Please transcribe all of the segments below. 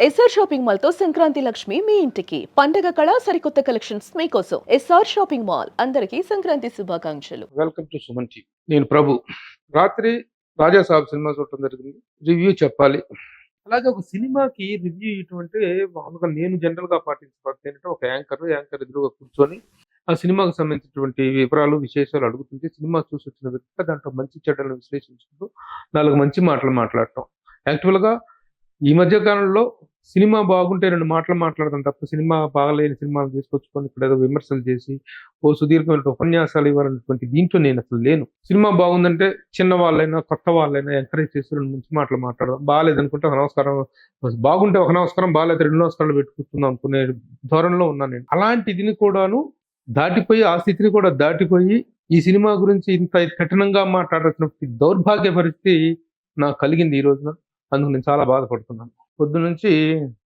SR shopping mall తో సంక్రాంతి లక్ష్మి మీ ఇంటికి పండగ కళ సరికొత్త కలెక్షన్స్ మీకోసం ఎస్ఆర్ షాపింగ్ మాల్ అందరికీ సంక్రాంతి శుభాకాంక్షలు. Welcome to Suman T. నేను ప్రభు. రాత్రి రాజా సాబ్ సినిమా చూడటం జరిగింది. రివ్యూ చెప్పాలి. అలాగే ఒక సినిమాకి రివ్యూ ఇటువంటి మామూలుగా నేను జనరల్ గా పాటించే పద్ధతి ఏంటంటే ఒక యాంకర్ ఎదురుగా కూర్చొని ఆ సినిమాకు సంబంధించినటువంటి వివరాలు విశేషాలు అడుగుతుంటే సినిమా చూసి వచ్చిన వ్యక్తి దాంట్లో మంచి చెడ్డలను విశ్లేషించుకుంటూ 4 మంచి మాటలు మాట్లాడటం. యాక్చువల్ గా ఈ మధ్య కాలంలో సినిమా బాగుంటే 2 మాటలు మాట్లాడడం తప్ప సినిమా బాగలేని సినిమాలు తీసుకొచ్చుకొని ఇక్కడ ఏదో విమర్శలు చేసి ఓ సుదీర్ఘమైన ఉపన్యాసాలు ఇవ్వాలన్నటువంటి దీంట్లో నేను అసలు లేను. సినిమా బాగుందంటే చిన్న వాళ్ళైనా కొత్త వాళ్ళైనా ఎంకరేజ్ చేసి 2 మంచి మాటలు మాట్లాడడం, బాగాలేదనుకుంటే ఒక నమస్కారం, బాగుంటే ఒక నమస్కారం, బాగాలేదు 2 నమస్కారాలు పెట్టుకుంటున్నాం అనుకునే ధోరణిలో ఉన్నాను నేను. అలాంటిదిని కూడాను దాటిపోయి ఆ స్థితిని కూడా దాటిపోయి ఈ సినిమా గురించి ఇంత కఠినంగా మాట్లాడాల్సినటువంటి దౌర్భాగ్య పరిస్థితి నాకు కలిగింది ఈ రోజున. అందుకు నేను చాలా బాధపడుతున్నాను. పొద్దు నుంచి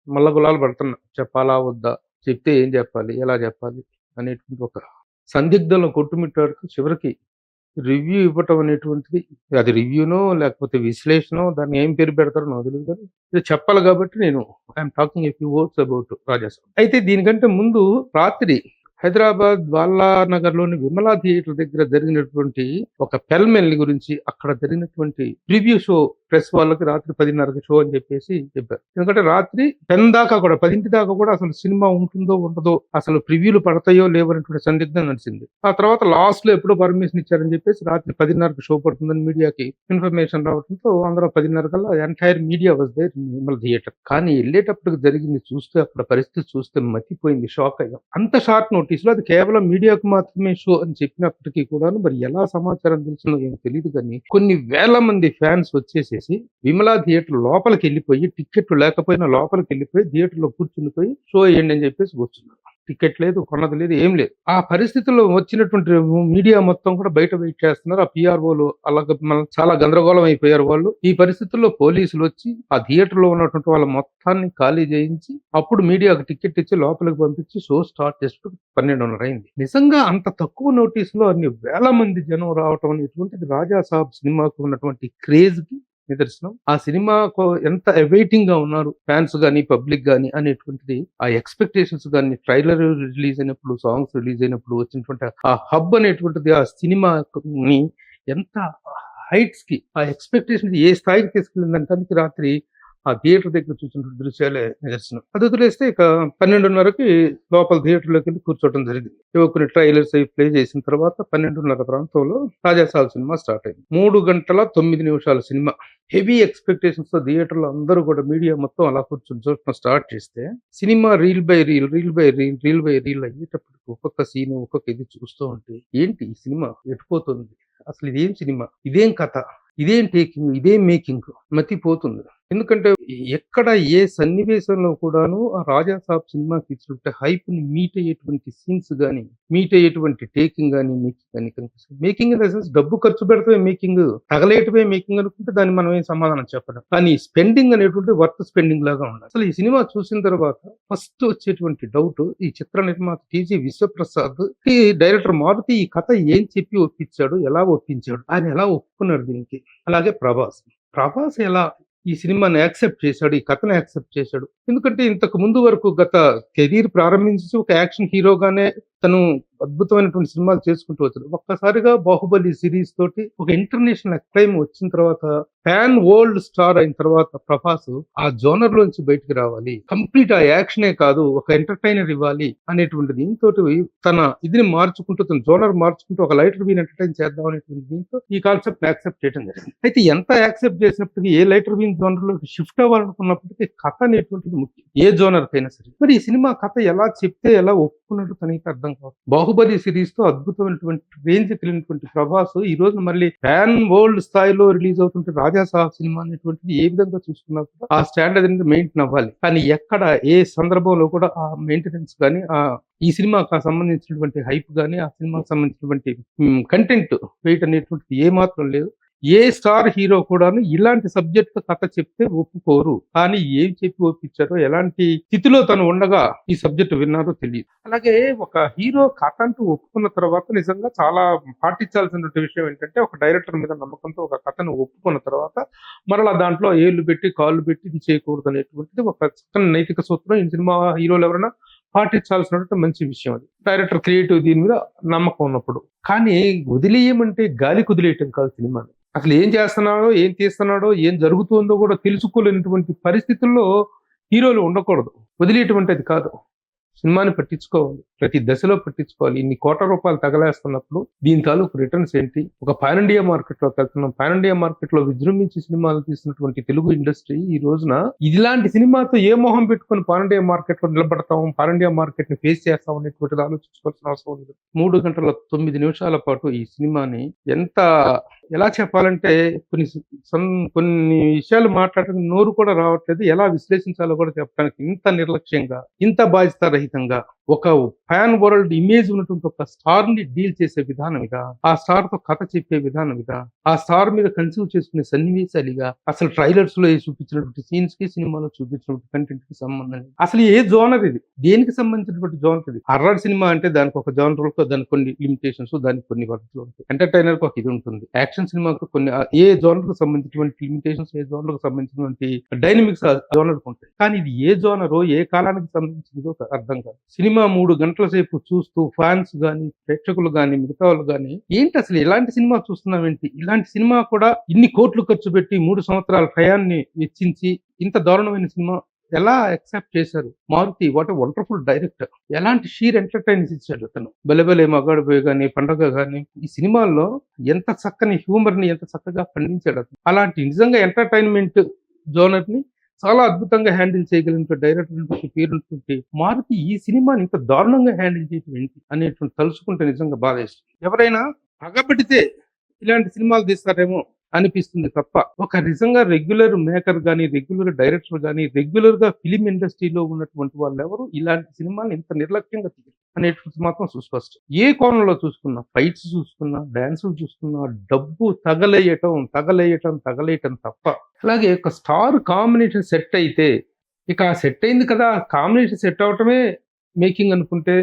మల్ల గులాలు పడుతున్నా. చెప్పాలా వద్దా, చెప్తే ఏం చెప్పాలి, ఎలా చెప్పాలి అనేటువంటి ఒక సందిగ్ధంలో కొట్టుమిట్టాడుతూ చివరికి రివ్యూ ఇవ్వటం అనేటువంటిది, అది రివ్యూనో లేకపోతే విశ్లేషణో దాన్ని ఏం పేరు పెడతారో నాకు తెలియదు, కానీ ఇది చెప్పాలి కాబట్టి నేను I'm talking a few words about Rajasaab. అయితే దీనికంటే ముందు రాత్రి హైదరాబాద్ బాలానగర్ లోని విమలా థియేటర్ దగ్గర జరిగినటువంటి ఒక పెల్మెల్ గురించి, అక్కడ జరిగినటువంటి ప్రివ్యూ షో ప్రెస్ వాళ్ళకి రాత్రి 10:30కి షో అని చెప్పేసి చెప్పారు. ఎందుకంటే రాత్రి 10 దాకా కూడా 10 దాకా కూడా అసలు సినిమా ఉంటుందో ఉండదో, అసలు ప్రివ్యూలు పడతాయో లేవనేటువంటి సందిగ్ధం నడిచింది. ఆ తర్వాత లాస్ట్ లో ఎప్పుడో పర్మిషన్ ఇచ్చారని చెప్పేసి రాత్రి 10:30కి షో పడుతుందని మీడియాకి ఇన్ఫర్మేషన్ రావడంతో అందరూ 10:30 కల్లా entire media was there in Vimala theatre. కానీ వెళ్ళేటప్పటికి జరిగింది చూస్తే, అక్కడ పరిస్థితి చూస్తే మతిపోయింది, షాక్ అయ్యాం. అంత షార్ట్ నోటీస్ లో అది కేవలం మీడియాకు మాత్రమే షో అని చెప్పినప్పటికీ కూడా మరి ఎలా సమాచారం తెలిసిందో ఏమో తెలియదు, కానీ కొన్ని వేల మంది ఫ్యాన్స్ వచ్చేసేసి విమలా థియేటర్ లోపలికి వెళ్ళిపోయి, టికెట్లు లేకపోయినా లోపలికి వెళ్ళిపోయి థియేటర్ లో కూర్చునిపోయి షో వేయండి అని చెప్పేసి కూర్చున్నారు. టికెట్ లేదు, కొన్నది లేదు, ఏం లేదు. ఆ పరిస్థితుల్లో వచ్చినటువంటి మీడియా మొత్తం కూడా బయట వెయిట్ చేస్తున్నారు. ఆ పిఆర్ఓలు అలాగే చాలా గందరగోళం అయిపోయారు వాళ్ళు. ఈ పరిస్థితుల్లో పోలీసులు వచ్చి ఆ థియేటర్ లో ఉన్నటువంటి వాళ్ళ మొత్తాన్ని ఖాళీ చేయించి అప్పుడు మీడియాకు టికెట్ ఇచ్చి లోపలికి పంపించి షో స్టార్ట్ చేస్తూ 12:30 అయింది. నిజంగా అంత తక్కువ నోటీస్ లో అన్ని వేల మంది జనం రావటం అనేటువంటిది రాజా సాబ్ సినిమాకు ఉన్నటువంటి క్రేజ్ కి నిదర్శనం. ఆ సినిమాకు ఎంత అవైటింగ్ గా ఉన్నారు ఫ్యాన్స్ గానీ పబ్లిక్ గానీ అనేటువంటిది, ఆ ఎక్స్పెక్టేషన్స్ గానీ, ట్రైలర్ రిలీజ్ అయినప్పుడు, సాంగ్స్ రిలీజ్ అయినప్పుడు వచ్చినటువంటి ఆ హబ్ అనేటువంటిది ఆ సినిమాని ఎంత హైట్స్ కి, ఆ ఎక్స్పెక్టేషన్ ఏ స్థాయికి తీసుకెళ్ళిందంటానికి రాత్రి ఆ థియేటర్ దగ్గర చూసిన దృశ్యాలే నిదర్శనం. అది వదిలేస్తే ఇక 12:30కి లోపల థియేటర్లోకి వెళ్ళి కూర్చోవడం జరిగింది. కొన్ని ట్రైలర్స్ అవి ప్లే చేసిన తర్వాత 12:30 ప్రాంతంలో రాజాసాబ్ సినిమా స్టార్ట్ అయింది. 3 గంటల 9 నిమిషాల సినిమా. హెవీ ఎక్స్పెక్టేషన్స్ తో థియేటర్ లో అందరూ కూడా మీడియా మొత్తం అలా కూర్చొని చూడటం స్టార్ట్ చేస్తే సినిమా రీల్ బై రీల్ అయ్యేటప్పటికి ఒక్కొక్క సీన్ ఒక్కొక్క ఇది చూస్తూ ఉంటే ఏంటి ఈ సినిమా ఎటుపోతుంది, అసలు ఇదేం సినిమా, ఇదేం కథ, ఇదేం టేకింగ్, ఇదేం మేకింగ్, మతిపోతుంది. ఎందుకంటే ఎక్కడ ఏ సన్నివేశంలో కూడాను ఆ రాజా సాబ్ సినిమాకి ఇచ్చినట్టు హైప్ ని మీట్ అయ్యేటువంటి సీన్స్ గానీ, మీట్ అయ్యేటువంటి టేకింగ్ గానీ, మేకింగ్ గానీ కనిపిస్తుంది. మేకింగ్ ఇన్ ద సెన్స్ డబ్బు ఖర్చు పెడతామే మేకింగ్, తగలేయటమే మేకింగ్ అనుకుంటే దాన్ని మనం ఏం సమాధానం చెప్పడం. కానీ స్పెండింగ్ అనేటువంటి వర్త్ స్పెండింగ్ లాగా ఉండాలి. అసలు ఈ సినిమా చూసిన తర్వాత ఫస్ట్ వచ్చేటువంటి డౌట్, ఈ చిత్ర నిర్మాత టీజీ విశ్వప్రసాద్ కి డైరెక్టర్ మారుతి ఈ కథ ఏం చెప్పి ఒప్పించాడు, ఎలా ఒప్పించాడు, ఆయన ఎలా ఒప్పుకున్నాడు దీనికి. అలాగే ప్రభాస్ ఎలా ఈ సినిమాని యాక్సెప్ట్ చేశాడు, ఈ కథను యాక్సెప్ట్ చేశాడు. ఎందుకంటే ఇంతకు ముందు వరకు గత కెరీర్ ప్రారంభించి ఒక యాక్షన్ హీరోగానే తను అద్భుతమైనటువంటి సినిమాలు చేసుకుంటూ వచ్చాడు. ఒక్కసారిగా బాహుబలి సిరీస్ తోటి ఒక ఇంటర్నేషనల్ అక్లైమ్ వచ్చిన తర్వాత, ఫ్యాన్ వరల్డ్ స్టార్ అయిన తర్వాత ప్రభాస్ ఆ జోనర్ లోంచి బయటికి రావాలి, కంప్లీట్ ఆ యాక్షనే కాదు ఒక ఎంటర్టైనర్ ఇవ్వాలి అనేటువంటి దీంతో తన ఇదిని మార్చుకుంటూ, తన జోనర్ మార్చుకుంటూ ఒక లైటర్ వీన్ ఎంటర్టైన్ చేద్దాం అనేటువంటి దీంతో ఈ కాన్సెప్ట్ యాక్సెప్ట్ చేయడం జరిగింది. అయితే ఎంత యాక్సెప్ట్ చేసినప్పటికీ, ఏ లైటర్ వీన్ జోనర్ లో షిఫ్ట్ అవ్వాలనుకున్నప్పటికీ కథ అనేటువంటిది ముఖ్యం, ఏ జోనర్ కైనా సరే. మరి ఈ సినిమా కథ ఎలా చెప్తే ఎలా ఒప్పుకున్నట్టు తనకి అర్థం కాదు. బాహుబలి సిరీస్ తో అద్భుతమైనటువంటి రేంజ్ కలిగినటువంటి ప్రభాస్ ఈ రోజు మళ్ళీ ఫ్యాన్ వరల్డ్ స్థాయిలో రిలీజ్ అవుతుంటే రాజా సాబ్ సినిమా అనేటువంటిది ఏ విధంగా చూసుకున్నా కూడా ఆ స్టాండర్డ్ అనేది మెయింటైన్ అవ్వాలి. కానీ ఎక్కడ ఏ సందర్భంలో కూడా ఆ మెయింటెనెన్స్ కానీ, ఆ ఈ సినిమాకి సంబంధించినటువంటి హైప్ కానీ, ఆ సినిమాకి సంబంధించినటువంటి కంటెంట్ వెయిట్ అనేటువంటిది ఏ మాత్రం లేదు. ఏ స్టార్ హీరో కూడాను ఇలాంటి సబ్జెక్ట్ కథ చెప్తే ఒప్పుకోరు. కానీ ఏం చెప్పి ఒప్పించారో, ఎలాంటి స్థితిలో తను ఉండగా ఈ సబ్జెక్ట్ విన్నారో తెలియదు. అలాగే ఒక హీరో కథ అంటూ ఒప్పుకున్న తర్వాత నిజంగా చాలా పాటించాల్సిన విషయం ఏంటంటే, ఒక డైరెక్టర్ మీద నమ్మకంతో ఒక కథను ఒప్పుకున్న తర్వాత మరలా దాంట్లో ఏళ్ళు పెట్టి కాళ్ళు పెట్టి ఇది చేయకూడదు అనేటువంటిది ఒక చక్కని నైతిక సూత్రం. ఈ సినిమా హీరోలు ఎవరైనా పాటించాల్సినటువంటి మంచి విషయం అది. డైరెక్టర్ క్రియేటివ్ దీని మీద నమ్మకం ఉన్నప్పుడు. కానీ వదిలేయమంటే గాలి కుదిలేయటం కాదు సినిమాని. అసలు ఏం చేస్తున్నాడో, ఏం తీస్తున్నాడో, ఏం జరుగుతుందో కూడా తెలుసుకోలేనటువంటి పరిస్థితుల్లో హీరోలు ఉండకూడదు. వదిలేయటం కాదు. సినిమాని పట్టించుకోవాలి. ప్రతి దశలో పట్టించుకోవాలి. ఇన్ని కోట్ల రూపాయలు తగలేస్తున్నప్పుడు దీని తాలూకు రిటర్న్స్ ఏంటి? ఒక పాన్ ఇండియా మార్కెట్ లోకి వెళ్తున్నాం. పాన్ ఇండియా మార్కెట్ లో విజృంభించి సినిమాలు తీసినటువంటి తెలుగు ఇండస్ట్రీ ఈ రోజున ఇలాంటి సినిమాతో ఏ మొహం పెట్టుకుని పాన్ ఇండియా మార్కెట్ లో నిలబడతాం, పాన్ ఇండియా మార్కెట్ ని ఫేస్ చేస్తాం అనేటువంటిది ఆలోచించుకోవాల్సిన అవసరం ఉంది. 3 గంటల 9 నిమిషాల పాటు ఈ సినిమాని ఎలా చెప్పాలంటే కొన్ని విషయాలు మాట్లాడడానికి నోరు కూడా రావట్లేదు. ఎలా విశ్లేషించాలో కూడా చెప్పడానికి ఇంత నిర్లక్ష్యంగా, ఇంత బాధ్యతారహితంగా ఒక ఫ్యాన్ వరల్డ్ ఇమేజ్ ఉన్నటువంటి ఒక స్టార్ ని డీల్ చేసే విధానం ఇదా, ఆ స్టార్ తో కథ చెప్పే విధానం ఇదా, ఆ స్టార్ మీద కన్సీవ్ చేసుకునే సన్నివేశాలుగా, అసలు ట్రైలర్స్ లో చూపించినటువంటి సీన్స్ కి సినిమాలో చూపించినటువంటి కంటెంట్ కి సంబంధం లేదు. అసలు ఏ జోనర్ ఇది? దేనికి సంబంధించినటువంటి జోనర్ ఇది? హర్రర్ సినిమా అంటే దానికి ఒక జోనర్, దానికి కొన్ని లిమిటేషన్స్, దానికి కొన్ని పద్ధతులు ఉంటాయి. ఎంటర్టైనర్ కి ఒక ఇది ఉంటుంది. యాక్షన్ సినిమాకు కొన్ని ఏ జోనర్ కు సంబంధించినటువంటి లిమిటేషన్స్, ఏ జోనర్ కు సంబంధించినటువంటి డైనమిక్స్ జోనర్ కు ఉంటాయి. కానీ ఇది ఏ జోనరో, ఏ కాలానికి సంబంధించిందో అర్థం కాదు. సినిమా 3 గంటల సేపు చూస్తూ ఫ్యాన్స్ గాని, ప్రేక్షకులు గాని, మిగతా వాళ్ళు గాని ఏంటి అసలు ఇలాంటి సినిమా చూస్తున్నామేంటి, ఇలాంటి సినిమా కూడా ఇన్ని కోట్లు ఖర్చు పెట్టి 3 సంవత్సరాల టయాన్ని వెచ్చించి ఇంత దారుణమైన సినిమా ఎలా యాక్సెప్ట్ చేశారు? Maruthi what a wonderful director. ఎలాంటి షీర్ ఎంటర్టైన్స్ ఇచ్చాడు అతను. బలెబలే మగాడు పోయి గాని, పండగ గాని, ఈ సినిమాల్లో ఎంత చక్కని హ్యూమర్ ని ఎంత చక్కగా పండించాడు అతను. అలాంటి నిజంగా ఎంటర్టైన్మెంట్ జోనర్ ని చాలా అద్భుతంగా హ్యాండిల్ చేయగలిగిన డైరెక్టర్ పేరుంటుంటే మారుతి ఈ సినిమాని ఇంత దారుణంగా హ్యాండిల్ చేయడం ఏంటి అనేటువంటి తలుచుకుంటే నిజంగా బాధ వేస్తుంది. ఎవరైనా పగబడితే ఇలాంటి సినిమాలు తీస్తారేమో అనిపిస్తుంది తప్ప, ఒక నిజంగా రెగ్యులర్ మేకర్ గానీ, రెగ్యులర్ డైరెక్టర్ గానీ, రెగ్యులర్ గా ఫిలిం ఇండస్ట్రీలో ఉన్నటువంటి వాళ్ళు ఎవరు ఇలాంటి సినిమాని ఇంత నిర్లక్ష్యంగా తీయరు అనేటువంటి మాత్రం సుస్పష్టం. ఏ కోణంలో చూసుకున్నా, ఫైట్స్ చూసుకున్నా, డాన్సులు చూసుకున్నా, డబ్బు తగలేయటం తప్ప. అలాగే ఒక స్టార్ కాంబినేషన్ సెట్ అయితే ఇక ఆ సెట్ అయింది కదా, కాంబినేషన్ సెట్ అవటమే మేకింగ్ అనుకుంటే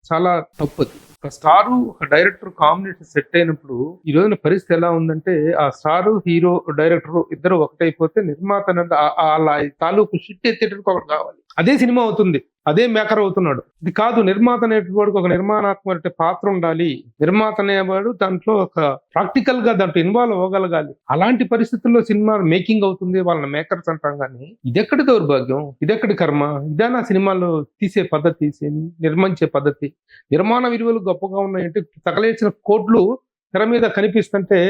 చాలా తప్పది. ఒక స్టారు, ఒక డైరెక్టర్ కాంబినేషన్ సెట్ అయినప్పుడు ఈ రోజున పరిస్థితి ఎలా ఉందంటే, ఆ స్టారు, హీరో, డైరెక్టర్ ఇద్దరు ఒకటైపోతే నిర్మాత అలా తాలూకు షిట్ ఎత్తేటప్పుడు ఒకటి కావాలి. అదే సినిమా అవుతుంది, అదే మేకర్ అవుతున్నాడు. ఇది కాదు, నిర్మాత అనేటువంటి ఒక నిర్మాణాత్మక పాత్ర ఉండాలి. నిర్మాత అనేవాడు దాంట్లో ఒక ప్రాక్టికల్ గా దాంట్లో ఇన్వాల్వ్ అవ్వగలగాలి. అలాంటి పరిస్థితుల్లో సినిమా మేకింగ్ అవుతుంది, వాళ్ళని మేకర్స్ అంటాం. కానీ ఇదెక్కడి దౌర్భాగ్యం, ఇదెక్కడి కర్మ? ఇదేనా సినిమాలో తీసే పద్ధతి, నిర్మించే పద్ధతి? నిర్మాణ విలువలు గొప్పగా ఉన్నాయంటే తగలేసిన కోట్లు తెర మీద కనిపిస్తుంటే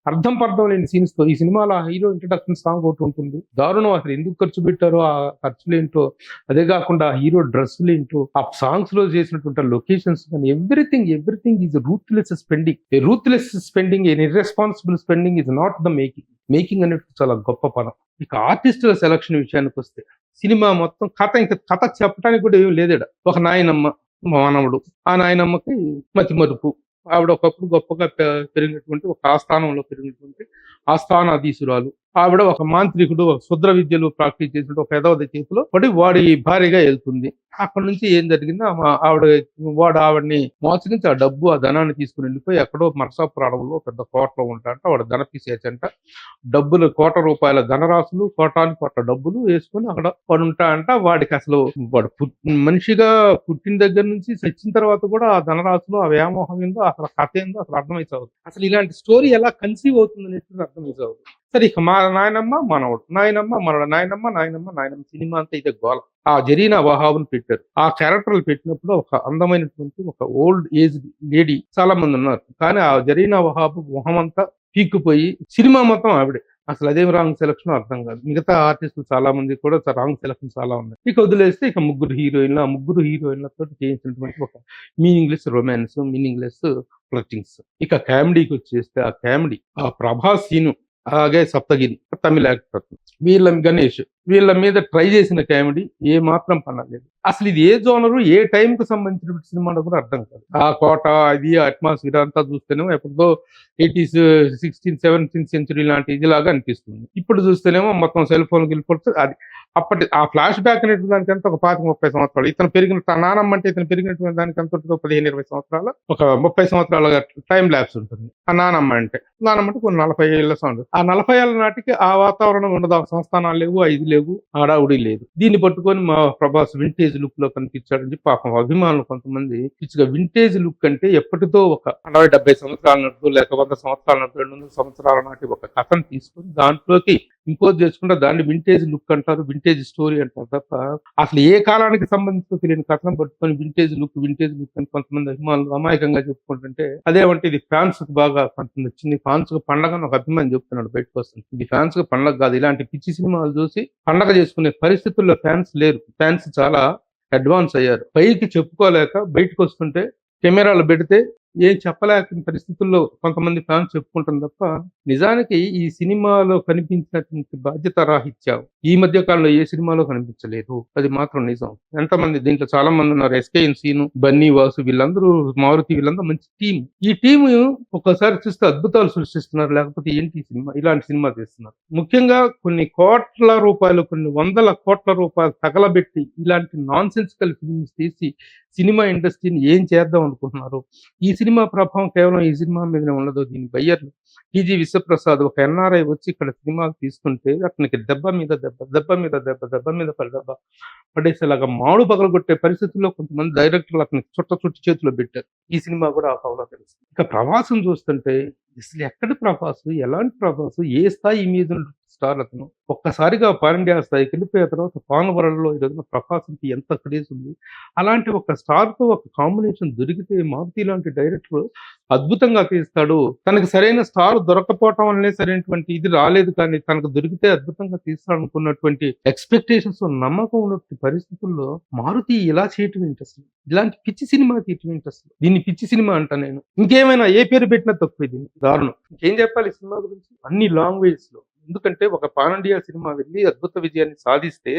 అర్థం పర్థం లేని సీన్స్ తో ఈ సినిమాలో హీరో ఇంట్రడక్షన్ సాంగ్ ఒకటి ఉంటుంది. దారుణం. అసలు ఎందుకు ఖర్చు పెట్టారో ఆ ఖర్చులు ఏంటో, అదే కాకుండా హీరో డ్రెస్సులు ఏంటో, ఆ సాంగ్స్ లో చేసినటువంటి లొకేషన్స్ కానీ everything is ruthless spending. A ruthless spending, A irresponsible spending is not the making అనేది చాలా గొప్ప పదం. ఇక ఆర్టిస్టుల సెలక్షన్ విషయానికి వస్తే సినిమా మొత్తం కథ చెప్పడానికి కూడా ఏం లేదడ. ఒక నాయనమ్మ, మానవుడు, ఆ నాయనమ్మకి మతిమరుపు. ఆవిడ ఒకప్పుడు గొప్పగా పెరిగినటువంటి ఒక ఆస్థానంలో పెరిగినటువంటి ఆస్థానాధీశురాలు. ఆవిడ ఒక మాంత్రికుడు, ఒక శుద్ర విద్యలు ప్రాక్టీస్ చేసిన ఒక పెదవది చేతిలో పడి వాడి భార్యగా వెళ్తుంది. అక్కడి నుంచి ఏం జరిగిందో ఆవిడని మోసగించి ఆ డబ్బు, ఆ ధనాన్ని తీసుకుని వెళ్ళిపోయి ఎక్కడో మరసాపురం అడవుల్లో పెద్ద కోటలో ఉంటాంట. వాడు ధన పిసేచంట. డబ్బులు, కోట్ల రూపాయల ధనరాశులు, కోట్ల డబ్బులు వేసుకుని అక్కడ వాడు ఉంటా అంట. వాడికి అసలు వాడు మనిషిగా పుట్టిన దగ్గర నుంచి చచ్చిన తర్వాత కూడా ఆ ధనరాశులు, ఆ వ్యామోహం ఏందో, అసలు కథ ఏందో అసలు అర్థమైసావు. అసలు ఇలాంటి స్టోరీ ఎలా కన్సీవ్ అవుతుంది అనేది అర్థమైసావు. సరే, ఇక మా నాయనమ్మ మనవడు, నాయనమ్మ సినిమా అంతా ఇదే గోల. ఆ జరీనా వహాబుని పెట్టారు. ఆ క్యారెక్టర్లు పెట్టినప్పుడు ఒక అందమైనటువంటి ఒక ఓల్డ్ ఏజ్ లేడీ చాలా మంది ఉన్నారు. కానీ ఆ జరీనా వహాబు మొహం అంతా పీక్కుపోయి సినిమా మొత్తం ఆవిడే. అసలు అదేం రాంగ్ సెలక్షన్ అర్థం కాదు. మిగతా ఆర్టిస్టులు చాలా మంది కూడా రాంగ్ సెలక్షన్ చాలా ఉన్నాయి. ఇక వదిలేస్తే ఇక ముగ్గురు హీరోయిన్లతో చేయించినటువంటి ఒక మీనింగ్లెస్ రొమాన్స్, మీనింగ్లెస్ ఫ్లర్టింగ్స్. ఇక కామెడీకి వచ్చేస్తే ఆ ప్రభాస్ సీను అలాగే సప్తగిరి తమిళ యాక్టర్ గణేష్ వీళ్ళ మీద ట్రై చేసిన కామెడీ ఏ మాత్రం పనలేదు. అసలు ఇది ఏ జోనరు ఏ టైం కు సంబంధించిన సినిమా కూడా అర్థం కాదు. ఆ కోట అది అట్మాస్ఫియర్ అంతా చూస్తేనేమో ఎప్పుడో 80s 16th 17th సెంచురీ లాంటి ఇదిలాగా అనిపిస్తుంది. ఇప్పుడు చూస్తేనేమో మొత్తం సెల్ ఫోన్ గిలిపోతే అది అప్పటి ఆ ఫ్లాష్ బ్యాక్ అనేటువంటి దానికి అంతా ఒక 25-30 సంవత్సరాలు. ఇతను పెరిగిన నానమ్మ అంటే ఇతను పెరిగినటువంటి దానికి అంత 15-20 సంవత్సరాలు, ఒక 30 సంవత్సరాల టైం ల్యాబ్స్ ఉంటుంది. ఆ నానమ్మ అంటే కొన్ని 40 ఏళ్ళ సౌండ్. ఆ 40 ఏళ్ళ నాటికి ఆ వాతావరణం ఉండదు. ఆ సంస్థానాలు లేవు, ఇది లేవు, ఆడావుడి లేదు. దీన్ని పట్టుకొని మా ప్రభాస్ వింటేజ్ లుక్ లో కనిపించాడని చెప్పి పాపం అభిమానులు కొంతమంది పిచ్చిగా వింటేజ్ లుక్ అంటే ఎప్పటితో ఒక 60-70 సంవత్సరాల నాటి లేక 100 సంవత్సరాల నాటి 200 సంవత్సరాల నాటి ఒక కథను తీసుకొని దాంట్లోకి ఇంపోజ్ చేసుకుంటే దాన్ని వింటేజ్ లుక్ అంటారు, వింటేజ్ స్టోరీ అంటారు తప్ప అసలు ఏ కాలానికి సంబంధించి తెలియని కథను పట్టుకొని వింటేజ్ లుక్ అని కొంతమంది అభిమానులు అమాయకంగా చెప్పుకుంటుంటే అదేమంటే ఇది ఫ్యాన్స్ కు బాగా నచ్చింది, ఫ్యాన్స్ కు పండగ ఒక అభిమాని చెప్తున్నాడు బయటకు వస్తుంది. ఇది ఫ్యాన్స్ కు పండగ కాదు. ఇలాంటి పిచ్చి సినిమాలు చూసి పండగ చేసుకునే పరిస్థితుల్లో ఫ్యాన్స్ లేరు. ఫ్యాన్స్ చాలా అడ్వాన్స్ అయ్యారు. పైకి చెప్పుకోలేక బయటకు వస్తుంటే కెమెరాలు పెడితే ఏం చెప్పలేని పరిస్థితుల్లో కొంతమంది ఫ్యాన్స్ చెప్పుకుంటాం తప్ప నిజానికి ఈ సినిమాలో కనిపించినటువంటి బాధ్యత రాహిత్యం ఈ మధ్య కాలంలో ఏ సినిమాలో కనిపించలేదు. అది మాత్రం నిజం. ఎంతమంది దీంట్లో చాలా మంది ఉన్నారు. ఎస్కేఎన్ సీను, బన్నీ వాసు, వీళ్ళందరూ మారుతి, వీళ్ళందరూ మంచి టీం. ఈ టీము ఒక్కసారి చూస్తే అద్భుతాలు సృష్టిస్తున్నారు. లేకపోతే ఏంటి సినిమా ఇలాంటి సినిమా తీస్తున్నారు. ముఖ్యంగా కొన్ని కోట్ల రూపాయలు, కొన్ని 100 కోట్ల రూపాయలు తగలబెట్టి ఇలాంటి నాన్ సెన్సికల్ ఫిల్మ్స్ తీసి సినిమా ఇండస్ట్రీని ఏం చేద్దాం అనుకుంటున్నారు. ఈ సినిమా ప్రభావం కేవలం ఈ సినిమా మీదనే ఉండదు. దీని బయ్యర్లు టీజీ విశ్వప్రసాద్ ఒక ఎన్ఆర్ఐ వచ్చి ఇక్కడ సినిమాలు తీసుకుంటే అతనికి దెబ్బ మీద పడేసేలాగా మాడు పగలగొట్టే పరిస్థితుల్లో కొంతమంది డైరెక్టర్లు అతనికి చుట్టి చేతిలో పెట్టారు. ఈ సినిమా కూడా ఆ కవలో తెలుసు. ఇక ప్రభాసం చూస్తుంటే అసలు ఎక్కడి ప్రభాసు, ఎలాంటి ప్రభాసు, ఏ స్థాయి ఇమేజ్ స్టార్ అతను ఒక్కసారిగా పాన్ ఇండియా స్థాయికి వెళ్ళిపోయిన తర్వాత పాన్ వరల్డ్ లో ఈ రోజున ప్రభాస్కి ఎంత క్రేజ్ ఉంది. అలాంటి ఒక స్టార్ తో ఒక కాంబినేషన్ దొరికితే మారుతి లాంటి డైరెక్టర్ అద్భుతంగా తీస్తాడు. తనకి సరైన స్టార్ దొరకపోవటం వల్లనే సరైనటువంటి ఇది రాలేదు, కానీ తనకు దొరికితే అద్భుతంగా తీస్తాడు అనుకున్నటువంటి ఎక్స్పెక్టేషన్స్ నమ్మకం ఉన్నటువంటి పరిస్థితుల్లో మారుతి ఇలా చేయటం ఏంటి అసలు? ఇలాంటి పిచ్చి సినిమా తీయటం ఏంటి అసలు? దీన్ని పిచ్చి సినిమా అంటా నేను. ఇంకేమైనా ఏ పేరు పెట్టినా తక్కువ. దీన్ని దారుణం. ఇంకేం చెప్పాలి సినిమా గురించి? అన్ని లాంగ్వేజ్ లో. ఎందుకంటే ఒక పాన్ ఇండియా సినిమా వెళ్ళి అద్భుత విజయాన్ని సాధిస్తే,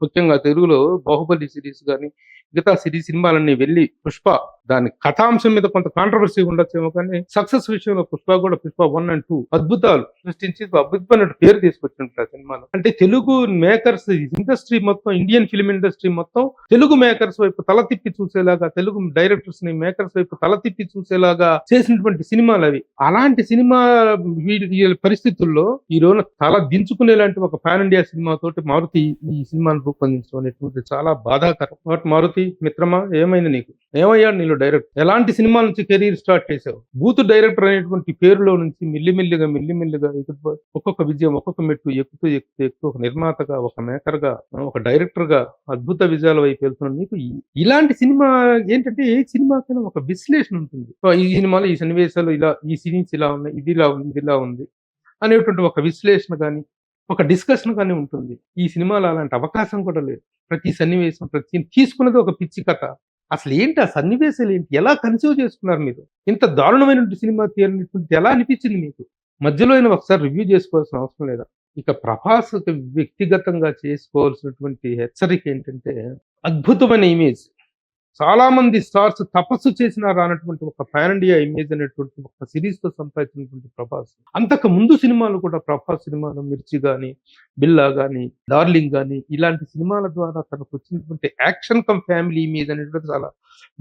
ముఖ్యంగా తెలుగులో బాహుబలి సిరీస్ కానీ మిగతా సినిమాలన్నీ వెళ్ళి పుష్ప దాని కథాంశం మీద కొంత కాంట్రవర్సీ ఉండొచ్చేమో, కానీ సక్సెస్ విషయంలో పుష్ప 1 and 2 అద్భుతాలు సృష్టించి అద్భుతమైన పేరు తీసుకొచ్చినట్టు సినిమాలో. అంటే తెలుగు మేకర్స్ ఇండస్ట్రీ మొత్తం, ఇండియన్ ఫిల్మ్ ఇండస్ట్రీ మొత్తం తెలుగు మేకర్స్ వైపు తల తిప్పి చూసేలాగా, తెలుగు డైరెక్టర్స్ ని మేకర్స్ వైపు తల తిప్పి చూసేలాగా చేసినటువంటి సినిమాలు అవి. అలాంటి సినిమా పరిస్థితుల్లో ఈ రోజు తల దించుకునేలాంటి ఒక పాన్ ఇండియా సినిమా తోటి మారుతి ఈ సినిమాను రూపొందించడం అనేటువంటి చాలా బాధాకరం. మారుతి మిత్రమా, ఏమైంది నీకు? ఏమయ్యాడు నీలో డైరెక్టర్? ఎలాంటి సినిమా నుంచి కెరీర్ స్టార్ట్ చేసావు? బూత్ డైరెక్టర్ అనేటువంటి పేరులో నుంచి మెల్లిమెల్లిగా ఒక్కొక్క విజయం, ఒక్కొక్క మెట్టు ఎక్కుతూ ఒక నిర్మాతగా, ఒక మేకర్ గా, ఒక డైరెక్టర్ గా అద్భుత విజయాల వైపు వెళ్తున్నాడు. నీకు ఇలాంటి సినిమా ఏంటంటే ఏ సినిమాకైనా ఒక విశ్లేషణ ఉంటుంది. ఈ సినిమాలో ఈ సన్నివేశాలు ఇలా, ఈ సీన్స్ ఇలా ఉన్నాయి, ఇది ఇలా ఉంది అనేటువంటి ఒక విశ్లేషణ కానీ, ఒక డిస్కషన్ కానీ ఉంటుంది. ఈ సినిమాలో అలాంటి అవకాశం కూడా లేదు. ప్రతి సన్నివేశం, ప్రతి తీసుకున్నది ఒక పిచ్చి కథ. అసలు ఏంటి ఆ సన్నివేశాలు ఏంటి? ఎలా కన్సీవ్ చేసుకున్నారు మీరు? ఇంత దారుణమైనటువంటి సినిమా తీయనటువంటి ఎలా అనిపించింది మీకు? మధ్యలో అయినా ఒకసారి రివ్యూ చేసుకోవాల్సిన అవసరం లేదా? ఇక ప్రభాస్ వ్యక్తిగతంగా చేసుకోవాల్సినటువంటి హెచ్చరిక ఏంటంటే, అద్భుతమైన ఇమేజ్. చాలా మంది స్టార్స్ తపస్సు చేసినా రానటువంటి ఒక పాన్ ఇండియా ఇమేజ్ అనేటువంటి ఒక సిరీస్ తో సంపాదించినటువంటి ప్రభాస్. అంతకు ముందు సినిమాలు కూడా ప్రభాస్ సినిమాలు మిర్చి గాని, బిల్లా గాని, డార్లింగ్ గాని ఇలాంటి సినిమాల ద్వారా తనకు వచ్చినటువంటి యాక్షన్ కమ్ ఫ్యామిలీ ఇమేజ్ అనేటువంటి చాలా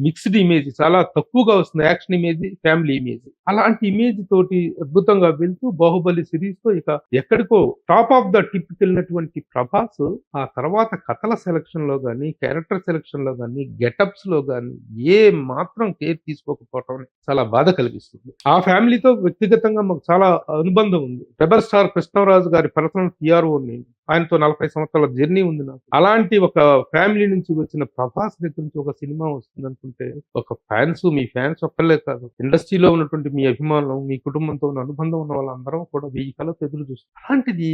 మిక్స్డ్ ఇమేజ్, చాలా తక్కువగా వస్తుంది యాక్షన్ ఇమేజ్, ఫ్యామిలీ ఇమేజ్. అలాంటి ఇమేజ్ తోటి అద్భుతంగా వెళ్తూ బాహుబలి సిరీస్ తో ఇక ఎక్కడికో టాప్ ఆఫ్ ద టిప్ వెళ్ళినటువంటి ప్రభాస్ ఆ తర్వాత కథల సెలక్షన్ లో గానీ, క్యారెక్టర్ సెలక్షన్ లో గానీ, గెటప్స్ లో గానీ ఏ మాత్రం కేర్ తీసుకోకపోవటం చాలా బాధ కలిగిస్తుంది. ఆ ఫ్యామిలీతో వ్యక్తిగతంగా మాకు చాలా అనుబంధం ఉంది. రెబల్ స్టార్ కృష్ణరాజు గారి పర్సనల్ పిఆర్ఓ నేను. ఆయనతో 40 సంవత్సరాల జర్నీ ఉంది నాకు. అలాంటి ఒక ఫ్యామిలీ నుంచి వచ్చిన ప్రభాస్ దగ్గర నుంచి ఒక సినిమా వస్తుంది అనుకుంటే, ఒక మీ ఫ్యాన్స్ ఒక్కళ్ళే కాదు, ఇండస్ట్రీలో ఉన్నటువంటి మీ అభిమానులు, మీ కుటుంబంతో ఉన్న అనుబంధం ఉన్న వాళ్ళందరం కూడా 1000 కళ్ళతో ఎదురు చూస్తారు. అలాంటిది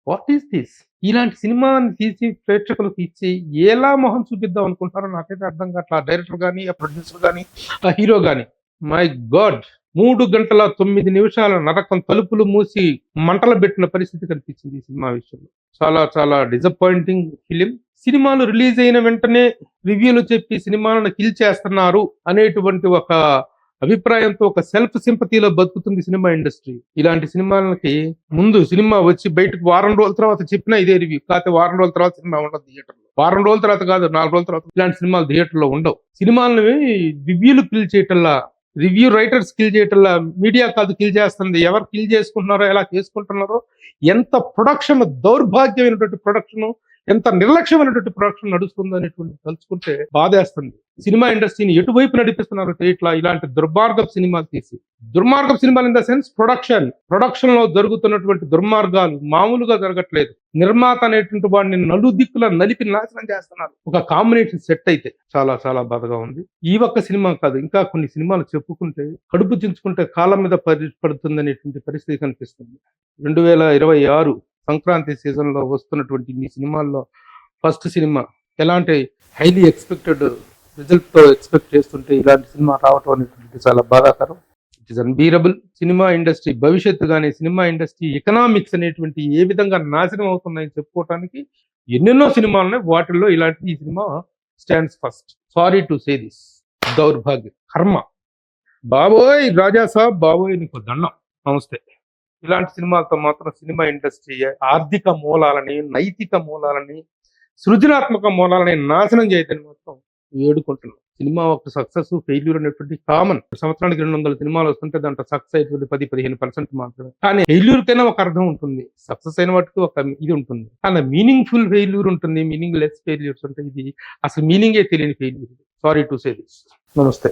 వాట్ ఈస్ దిస్? ఇలాంటి సినిమాని తీసి ప్రేక్షకులకు ఇచ్చి ఎలా మొహం చూపిద్దాం అనుకుంటారో నాకైతే అర్థం కావట్లేదు. ఆ డైరెక్టర్ కానీ, ఆ ప్రొడ్యూసర్ కానీ, ఆ హీరో కానీ. మై గాడ్, 3 గంటల 9 నిమిషాల నరకం, తలుపులు మూసి మంటలు పెట్టిన పరిస్థితి కనిపించింది ఈ సినిమా విషయంలో. చాలా చాలా డిసప్పాయింటింగ్ ఫిలిం. సినిమాలు రిలీజ్ అయిన వెంటనే రివ్యూలు చెప్పి సినిమాలను కిల్ చేస్తున్నారు అనేటువంటి ఒక అభిప్రాయంతో, ఒక సెల్ఫ్ సింపతిలో బతుకుతుంది సినిమా ఇండస్ట్రీ. ఇలాంటి సినిమాలకి ముందు సినిమా వచ్చి బయటకు వారం రోజుల తర్వాత చెప్పినా ఇదే రివ్యూ, కాకపోతే వారం రోజుల తర్వాత సినిమా ఉండదు థియేటర్లో. వారం రోజుల తర్వాత కాదు, 4 రోజుల తర్వాత ఇలాంటి సినిమాలు థియేటర్లో ఉండవు. సినిమాలని రివ్యూలు కిల్ చేయటంలా, రివ్యూ రైటర్స్ కిల్ చేయటంలా, మీడియా కాదు కిల్ చేస్తుంది. ఎవరు కిల్ చేసుకుంటున్నారో, ఎలా చేసుకుంటున్నారో, ఎంత ప్రొడక్షన్ దౌర్భాగ్యమైనటువంటి ప్రొడక్షన్, ఎంత నిర్లక్ష్యమైనటువంటి ప్రొడక్షన్ నడుస్తుందో అనేటువంటి తలుచుకుంటే బాధేస్తుంది. సినిమా ఇండస్ట్రీని ఎటువైపు నడిపిస్తున్నారో ఇట్లా ఇలాంటి దుర్మార్గపు సినిమాలు తీసి, దుర్మార్గపు సినిమాలు ఇన్ ద సెన్స్ ప్రొడక్షన్ లో జరుగుతున్నటువంటి దుర్మార్గాలు మామూలుగా జరగట్లేదు. నిర్మాత అనేటువంటి వాడిని నలుదిక్కుల నలిపి నాశనం చేస్తున్నారు. ఒక కాంబినేషన్ సెట్ అయితే చాలా చాలా బాధగా ఉంది. ఈ ఒక్క సినిమా కాదు, ఇంకా కొన్ని సినిమాలు చెప్పుకుంటే కడుపు చించుకుంటే కాలం మీద పడుతుంది అనేటువంటి పరిస్థితి కనిపిస్తుంది. 2026 సంక్రాంతి సీజన్ లో వస్తున్నటువంటి ఈ సినిమాల్లో ఫస్ట్ సినిమా ఎలాంటి హైలీ ఎక్స్పెక్టెడ్ రిజల్ట్ తో ఎక్స్పెక్ట్ చేస్తుంటే ఇలాంటి సినిమా రావటం అనేటువంటి చాలా బాధాకరం. It is unbearable. సినిమా ఇండస్ట్రీ భవిష్యత్తు కానీ, సినిమా ఇండస్ట్రీ ఎకనామిక్స్ అనేటువంటి ఏ విధంగా నాశనం అవుతున్నాయని చెప్పుకోవటానికి ఎన్నెన్నో సినిమాలు ఉన్నాయి. వాటిల్లో ఇలాంటి ఈ cinema stands first. Sorry to say this. దౌర్భాగ్యం, కర్మ. బాబోయ్ రాజా సాబ్, బాబోయ్ నీకు దండం, నమస్తే. ఇలాంటి సినిమాలతో మాత్రం సినిమా ఇండస్ట్రీ ఆర్థిక మూలాలని, నైతిక మూలాలని, సృజనాత్మక మూలాలని నాశనం చేయదని మాత్రం వేడుకుంటున్నాం. సినిమా ఒక సక్సెస్ ఫెయిల్యూర్ అనేటువంటి కామన్. సంవత్సరానికి 200 సినిమాలు వస్తుంటే దాంట్లో సక్సెస్ అయినటువంటి 10-15% మాత్రమే. కానీ ఫెయిల్యూర్ కైనా ఒక అర్థం ఉంటుంది, సక్సెస్ అయిన వాటికి ఒక ఇది ఉంటుంది. కానీ మీనింగ్ఫుల్ ఫెయిల్యూర్ ఉంటుంది, మీనింగ్ లెస్ ఫెయిల్యూర్స్ ఉంటాయి. ఇది అసలు మీనింగే తెలియని failure. Sorry to say this. నమస్తే.